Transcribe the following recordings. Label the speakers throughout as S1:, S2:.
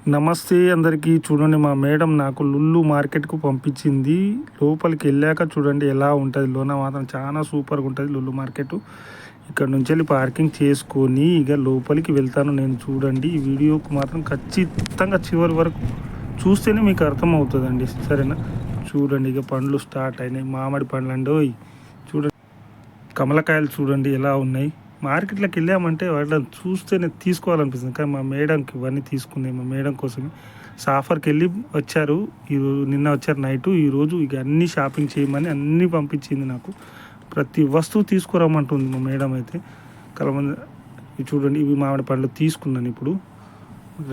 S1: నమస్తే అందరికీ. చూడండి, మా మేడం నాకు లుల్లు మార్కెట్కు పంపించింది. లోపలికి వెళ్ళాక చూడండి ఎలా ఉంటుంది. లోన మాత్రం చాలా సూపర్గా ఉంటుంది లుల్లు మార్కెట్. ఇక్కడ నుంచి వెళ్ళి పార్కింగ్ చేసుకొని ఇక లోపలికి వెళ్తాను నేను. చూడండి, ఈ వీడియోకు మాత్రం ఖచ్చితంగా చివరి వరకు చూస్తేనే మీకు అర్థమవుతుందండి, సరేనా? చూడండి, ఇక పండ్లు స్టార్ట్ అయినాయి. మామిడి పండ్లు అండి. చూడండి, కమలకాయలు చూడండి ఎలా ఉన్నాయి. మార్కెట్లోకి వెళ్ళామంటే వాళ్ళని చూస్తేనే తీసుకోవాలనిపిస్తుంది, కానీ మా మేడంకి ఇవన్నీ తీసుకున్నాయి. మా మేడం కోసమే సాఫర్కి వెళ్ళి వచ్చారు. నిన్న వచ్చారు నైటు. ఈరోజు ఇక అన్నీ షాపింగ్ చేయమని అన్నీ పంపించింది నాకు. ప్రతి వస్తువు తీసుకురమ్మంటుంది మా మేడం అయితే. కలమంది చూడండి, ఇవి మామిడి పండ్లు తీసుకున్నాను. ఇప్పుడు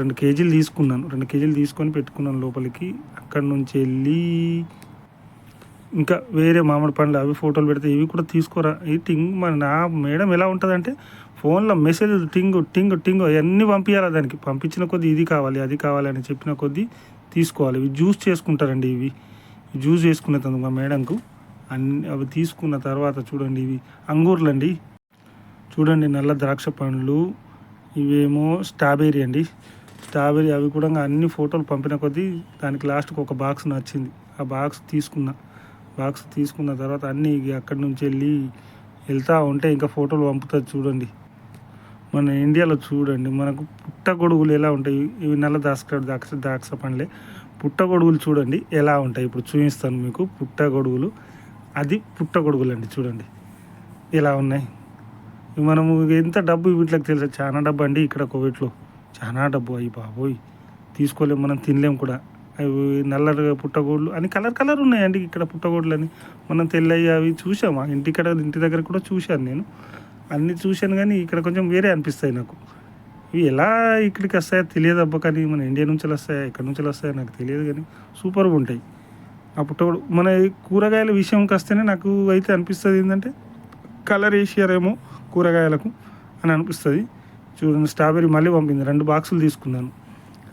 S1: 2 కేజీలు తీసుకున్నాను. 2 కేజీలు తీసుకొని పెట్టుకున్నాను లోపలికి. అక్కడి నుంచి వెళ్ళి ఇంకా వేరే మామిడి పండ్లు అవి ఫోటోలు పెడితే ఇవి కూడా తీసుకోరా. ఈ టింగ్ నా మేడం ఎలా ఉంటుందంటే ఫోన్లో మెసేజ్ టింగ్ టింగ్ టింగ్ అవన్నీ పంపించాలి. దానికి పంపించిన కొద్దీ ఇది కావాలి అది కావాలి అని చెప్పిన కొద్దీ తీసుకోవాలి. ఇవి జ్యూస్ చేసుకుంటారండి. ఇవి జ్యూస్ చేసుకునేందుకు మా మేడంకు అవి తీసుకున్న తర్వాత చూడండి, ఇవి అంగూర్లు అండి. చూడండి, నల్ల ద్రాక్ష పండ్లు. ఇవేమో స్ట్రాబెర్రీ అండి. స్ట్రాబెర్రీ అవి కూడా అన్ని ఫోటోలు పంపిన కొద్దీ దానికి లాస్ట్కి ఒక బాక్స్ నచ్చింది. ఆ బాక్స్ తీసుకున్న తర్వాత అన్నీ అక్కడి నుంచి వెళ్తూ ఉంటే ఇంకా ఫోటోలు పంపుతుంది. చూడండి, మన ఇండియాలో చూడండి మనకు పుట్టగొడుగులు ఎలా ఉంటాయి. ఇవి నల్ల ద్రాక్ష పండ్లే. పుట్టగొడుగులు చూడండి ఎలా ఉంటాయి. ఇప్పుడు చూపిస్తాను మీకు. పుట్టగొడుగులు అండి. చూడండి ఎలా ఉన్నాయి. మనము ఎంత డబ్బు వీటికి తెలుసా? చాలా డబ్బు అండి. ఇక్కడ కోవిడ్లో చాలా డబ్బు. అయ్యి బాబోయ్, తీసుకోలేము, మనం తినలేము కూడా. అవి నల్లగా పుట్టగోళ్ళు అని కలర్ ఉన్నాయండి ఇక్కడ పుట్టగోళ్ళు అని. మనం తెల్లయ్యి అవి చూసాము ఇంటి దగ్గర కూడా చూశాను నేను. అన్నీ చూశాను, కానీ ఇక్కడ కొంచెం వేరే అనిపిస్తాయి నాకు. ఇవి ఎలా ఇక్కడికి వస్తాయో తెలియదు అబ్బా, కానీ మన ఇండియా నుంచి వస్తాయా ఎక్కడి నుంచి వస్తాయో నాకు తెలియదు, కానీ సూపర్గా ఉంటాయి ఆ పుట్టగోడు. మన కూరగాయల విషయంకి వస్తేనే నాకు అయితే అనిపిస్తుంది ఏంటంటే కలర్ వేసారేమో కూరగాయలకు అని అనిపిస్తుంది. చూడండి, స్ట్రాబెర్రీ మళ్ళీ పంపింది. 2 బాక్సులు తీసుకున్నాను.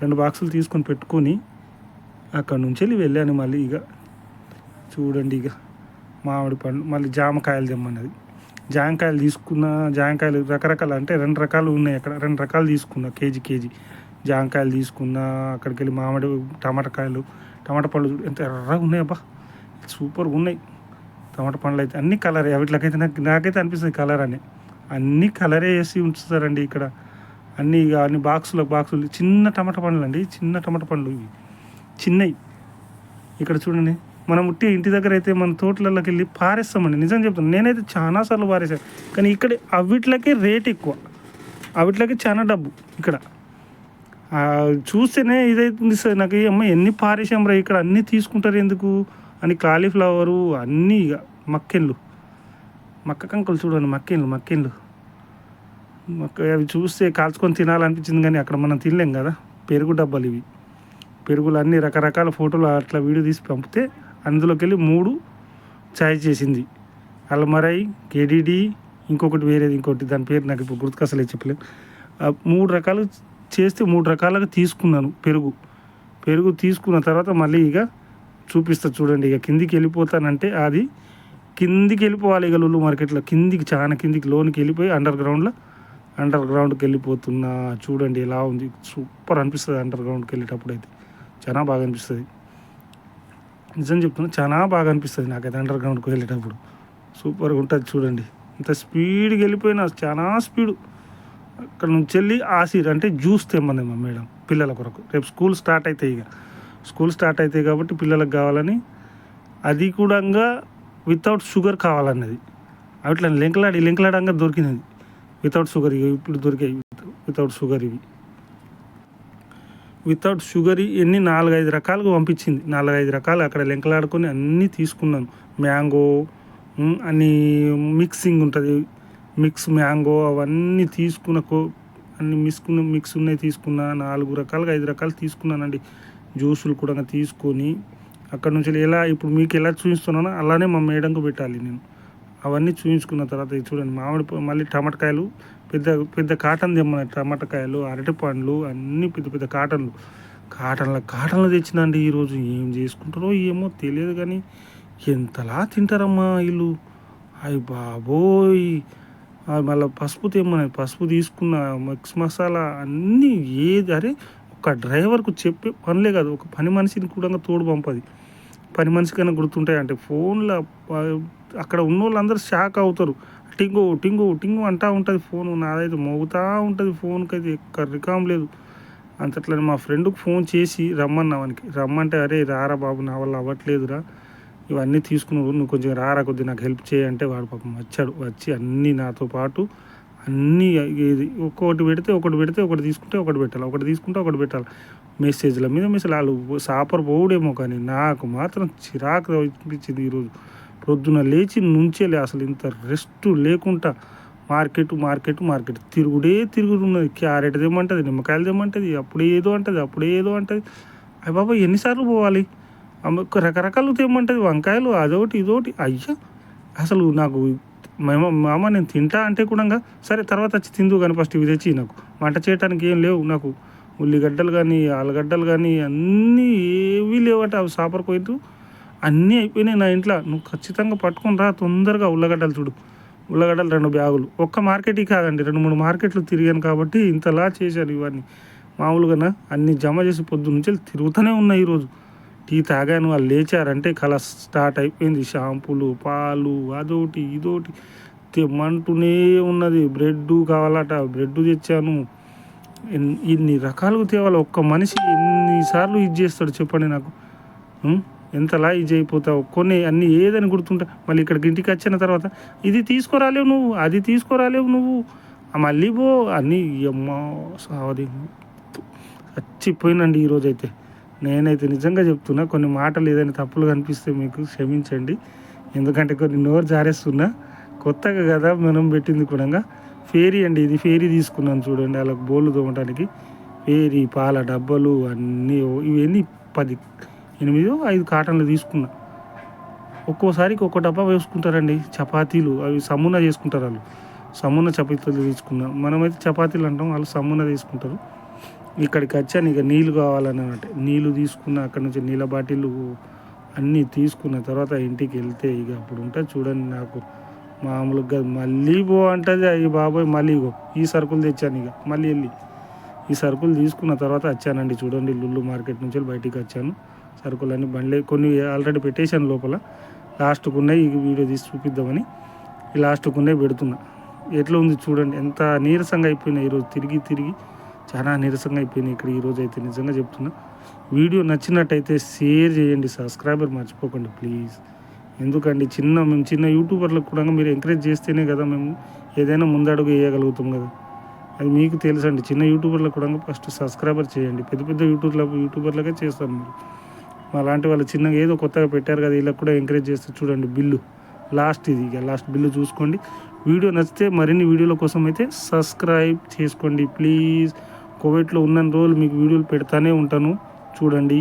S1: 2 బాక్సులు తీసుకొని పెట్టుకొని అక్కడ నుంచి వెళ్ళాను. మళ్ళీ ఇక చూడండి, ఇక మామిడి పండ్లు, మళ్ళీ జామకాయలు తెమ్మన్నది. జామకాయలు రకరకాలు, అంటే 2 రకాలు ఉన్నాయి అక్కడ. 2 రకాలు తీసుకున్నా. కేజీ జామకాయలు తీసుకున్నా. అక్కడికి వెళ్ళి టమాటా పళ్ళు ఎంత ఎర్రగా ఉన్నాయి అబ్బా, సూపర్గా ఉన్నాయి టమాటా పండ్లు అయితే. అన్ని కలరే. వీటికైతే నాకైతే అనిపిస్తుంది కలర్ అని. అన్నీ కలరే వేసి ఉంచుతారండి ఇక్కడ. అన్ని బాక్సులు చిన్న టమాటా పండ్లు అండి. చిన్న టమాటా పండ్లు ఇవి చిన్నవి. ఇక్కడ చూడండి, మనం ఇంటి దగ్గర అయితే మన తోటలలోకి వెళ్ళి పారేస్తామండి. నిజం చెప్తాను, నేనైతే చాలాసార్లు పారేసాను. కానీ ఇక్కడ అవిట్లకి రేట్ ఎక్కువ, అవిట్లకి చాలా డబ్బు. ఇక్కడ చూస్తేనే ఇదైతుంది సార్ నాకు. అమ్మ ఎన్ని పారేసాంరా, ఇక్కడ అన్నీ తీసుకుంటారు ఎందుకు అని. కాలీఫ్లవరు అన్నీ, ఇక మక్క కంకులు చూడండి, మక్కెన్లు అవి చూస్తే కాల్చుకొని తినాలనిపించింది, కానీ అక్కడ మనం తినలేం కదా. పెరుగు డబ్బాలు ఇవి. పెరుగులు అన్నీ రకరకాల ఫోటోలు అట్లా వీడియో తీసి పంపితే అందులోకి వెళ్ళి 3 ఛాయ్ చేసింది. అల్మరై, కేడీడీ, ఇంకోటి దాని పేరు నాకు ఇప్పుడు గుర్తుకసలే చెప్పలేము. 3 రకాలు చేస్తే 3 రకాలుగా తీసుకున్నాను. పెరుగు తీసుకున్న తర్వాత మళ్ళీ ఇక చూపిస్తా చూడండి. ఇక కిందికి వెళ్ళిపోతానంటే అది కిందికి వెళ్ళిపోవాలి. ఇక లుల్లు మార్కెట్లో చాలా కిందికి లోనికి వెళ్ళిపోయి అండర్ గ్రౌండ్కి వెళ్ళిపోతున్నా. చూడండి ఎలా ఉంది, సూపర్ అనిపిస్తుంది. అండర్ గ్రౌండ్కి వెళ్ళేటప్పుడు అయితే చాలా బాగా అనిపిస్తుంది. నిజం చెప్తున్నా, చాలా బాగా అనిపిస్తుంది నాకైతే అండర్ గ్రౌండ్కి వెళ్ళేటప్పుడు. సూపర్గా ఉంటుంది. చూడండి, ఇంత స్పీడ్గా వెళ్ళిపోయినా, చాలా స్పీడు. అక్కడ నుంచి వెళ్ళి ఆసిర్ అంటే జ్యూస్ తెమ్మంది మా మేడం పిల్లల కొరకు. రేపు స్కూల్ స్టార్ట్ అవుతాయి కాబట్టి పిల్లలకు కావాలని, అది కూడా వితౌట్ షుగర్ కావాలన్నది. అట్లా లింకలాడంగా దొరికినది వితౌట్ షుగర్. ఇప్పుడు దొరికాయి వితౌట్ షుగర్. వితౌట్ షుగర్ ఎన్ని 4-5 రకాలుగా పంపించింది. 4-5 రకాలు అక్కడ లెంకలాడుకొని అన్నీ తీసుకున్నాను. మ్యాంగో అన్నీ మిక్సింగ్ ఉంటుంది, మిక్స్ మ్యాంగో అవన్నీ అన్నీ మిక్స్ ఉన్నాయి తీసుకున్నా. 4 రకాలుగా 5 రకాలు తీసుకున్నానండి. జ్యూసులు కూడా తీసుకొని అక్కడ నుంచి ఇప్పుడు మీకు ఎలా చూపిస్తున్నానో అలానే మా మేడంకు పెట్టాలి నేను. అవన్నీ చూపించుకున్న తర్వాత చూడండి, మళ్ళీ టమాటకాయలు పెద్ద కాటన్ తెమ్మన్నాయి. టమాటకాయలు, అరటిపండ్లు అన్నీ పెద్ద కాటన్లు తెచ్చిందండి. ఈరోజు ఏం చేసుకుంటారో ఏమో తెలియదు, కానీ ఎంతలా తింటారమ్మా వీళ్ళు. అయ్యి బాబోయ్, మళ్ళీ పసుపు తెమ్మన్నాయి. పసుపు తీసుకున్న, మిక్స్ మసాలా అన్నీ. అరే ఒక్క డ్రైవర్కు చెప్పే పనులే కాదు, ఒక పని మనిషిని కూడా తోడు పంపది. పని మనిషికైనా గుర్తుంటాయి అంటే ఫోన్లో అక్కడ ఉన్న వాళ్ళందరూ షాక్ అవుతారు. టింగు టింగు టింగు అంటూ ఉంటుంది ఫోను. నాదైతే మోగుతూ ఉంటుంది ఫోన్కి అయితే ఎక్కడ రికాం లేదు. అంతట్లని మా ఫ్రెండ్కి ఫోన్ చేసి రమ్మన్నా వానికి. రమ్మంటే అరే రారా బాబు నా వల్ల అవ్వట్లేదురా, ఇవన్నీ తీసుకున్నావు, నువ్వు కొంచెం రారా కొద్దిగా నాకు హెల్ప్ చేయంటే వాడు పాపం వచ్చాడు. వచ్చి అన్నీ నాతో పాటు అన్నీ ఇది ఒకటి పెడితే ఒకటి తీసుకుంటే ఒకటి పెట్టాలి, ఒకటి తీసుకుంటే ఒకటి పెట్టాలి. మెసేజ్ల మీద మెసేజ్ వాళ్ళు సాపర్ పోవుడేమో కానీ నాకు మాత్రం చిరాకు అనిపించింది ఈరోజు. పొద్దున లేచి నుంచేలే అసలు ఇంత రెస్ట్ లేకుండా మార్కెట్ తిరుగుతున్నది. క్యారెట్ తెమ్మంటుంది, నిమ్మకాయలు తెమ్మంటుంది, అప్పుడేదో అంటుంది. అయ్య బాబా ఎన్నిసార్లు పోవాలి, రకరకాలు తెమ్మంటుంది, వంకాయలు అదొకటి ఇదోటి. అయ్యా అసలు నాకు మామ నేను తింటా అంటే కూడా సరే తర్వాత వచ్చి తిందు కానీ ఫస్ట్ ఇవి తెచ్చి నాకు వంట చేయడానికి ఏం లేవు. నాకు ఉల్లిగడ్డలు కానీ ఆలుగడ్డలు కానీ అన్నీ ఏవీ లేవట. అవి సాపర్ పోయిట్టు అన్నీ అయిపోయినాయి నా ఇంట్లో. నువ్వు ఖచ్చితంగా పట్టుకొని రా తొందరగా. ఉల్లగడ్డలు చూడు, ఉల్లగడ్డలు 2 బ్యాగులు. ఒక్క మార్కెట్కి కాదండి 2-3 మార్కెట్లు తిరిగాను కాబట్టి ఇంతలా చేశాను. ఇవన్నీ మామూలుగా అన్నీ జమ చేసి పొద్దు నుంచి తిరుగుతూనే ఉన్నాయి. ఈరోజు టీ తాగాను, వాళ్ళు లేచారంటే కళ స్టార్ట్ అయిపోయింది. షాంపూలు, పాలు, అదోటి ఇదోటి తెమ్మంటూనే ఉన్నది. బ్రెడ్ కావాలట, బ్రెడ్ తెచ్చాను. ఇన్ని రకాలుగా తేవాలి. ఒక్క మనిషి ఎన్నిసార్లు ఇది చేస్తాడు చెప్పండి నాకు. ఎంతలా ఇది అయిపోతావు. కొన్ని అన్నీ ఏదని గుర్తుంటా. మళ్ళీ ఇక్కడికి ఇంటికి వచ్చిన తర్వాత ఇది తీసుకురాలేవు నువ్వు, అది తీసుకురాలేవు నువ్వు, మళ్ళీ పో అన్నీ. అమ్మా సావది చచ్చిపోయినండి ఈరోజైతే. నేనైతే నిజంగా చెప్తున్నా, కొన్ని మాటలు ఏదైనా తప్పులు కనిపిస్తే మీకు క్షమించండి. ఎందుకంటే కొన్ని నోరు జారేస్తున్నా. కొత్తగా కదా మనం పెట్టింది కూడా. ఫేరీ అండి ఇది. ఫేరీ తీసుకున్నాను చూడండి, అలా బోళ్ళు తోమటానికి. ఫేరీ, పాల డబ్బాలు అన్నీ ఇవన్నీ 8-5 కాటన్లు తీసుకున్నా. ఒక్కోసారికి ఒక్కో డబ్బా వేసుకుంటారండి. చపాతీలు అవి సమున చేసుకుంటారు వాళ్ళు. సమున చపాతీలు తీసుకున్నా. మనమైతే చపాతీలు అంటాం, వాళ్ళు సమున తీసుకుంటారు. ఇక్కడికి వచ్చాను ఇక నీళ్ళు కావాలన్నమాట. నీళ్ళు తీసుకున్న, అక్కడ నుంచి నీళ్ళ బాటిల్ అన్నీ తీసుకున్న తర్వాత ఇంటికి వెళ్తే ఇక అప్పుడు ఉంటుంది చూడండి. నాకు మామూలుగా మళ్ళీ పో అంటుంది. అయ్యి బాబోయ్ మళ్ళీ ఇగో ఈ సరుకులు తెచ్చాను. ఇక మళ్ళీ వెళ్ళి ఈ సరుకులు తీసుకున్న తర్వాత వచ్చానండి చూడండి. లుల్లు మార్కెట్ నుంచి బయటికి వచ్చాను. సరుకులన్నీ బండ్లే కొన్ని ఆల్రెడీ పెట్టేశాను లోపల. లాస్ట్కు ఉన్నాయి, ఈ వీడియో తీసి చూపిద్దామని ఈ లాస్ట్కు ఉన్నాయి పెడుతున్నా. ఎట్లా ఉంది చూడండి. ఎంత నీరసంగా అయిపోయినాయి ఈరోజు. తిరిగి చాలా నీరసంగా అయిపోయినాయి ఇక్కడ ఈరోజు అయితే. నిజంగా చెప్తున్నా. వీడియో నచ్చినట్టయితే షేర్ చేయండి, సబ్స్క్రైబర్ మర్చిపోకండి ప్లీజ్. ఎందుకండి మేము చిన్న యూట్యూబర్లకు కూడా మీరు ఎంకరేజ్ చేస్తేనే కదా మేము ఏదైనా ముందడుగు వేయగలుగుతాం కదా. అది మీకు తెలుసండి. చిన్న యూట్యూబర్లకు కూడా ఫస్ట్ సబ్స్క్రైబర్ చేయండి. పెద్ద యూట్యూబర్లకే చేస్తాను మీరు. మా లాంటి వాళ్ళు చిన్నగా ఏదో కొత్తగా పెట్టారు కదా, వీళ్ళకి కూడా ఎంకరేజ్ చేస్తే చూడండి. బిల్లు లాస్ట్ ఇది, ఇక లాస్ట్ బిల్లు చూసుకోండి. వీడియో నచ్చితే మరిన్ని వీడియోల కోసం అయితే సబ్స్క్రైబ్ చేసుకోండి ప్లీజ్. కోవిడ్లో ఉన్న రోజులు మీకు వీడియోలు పెడతానే ఉంటాను చూడండి.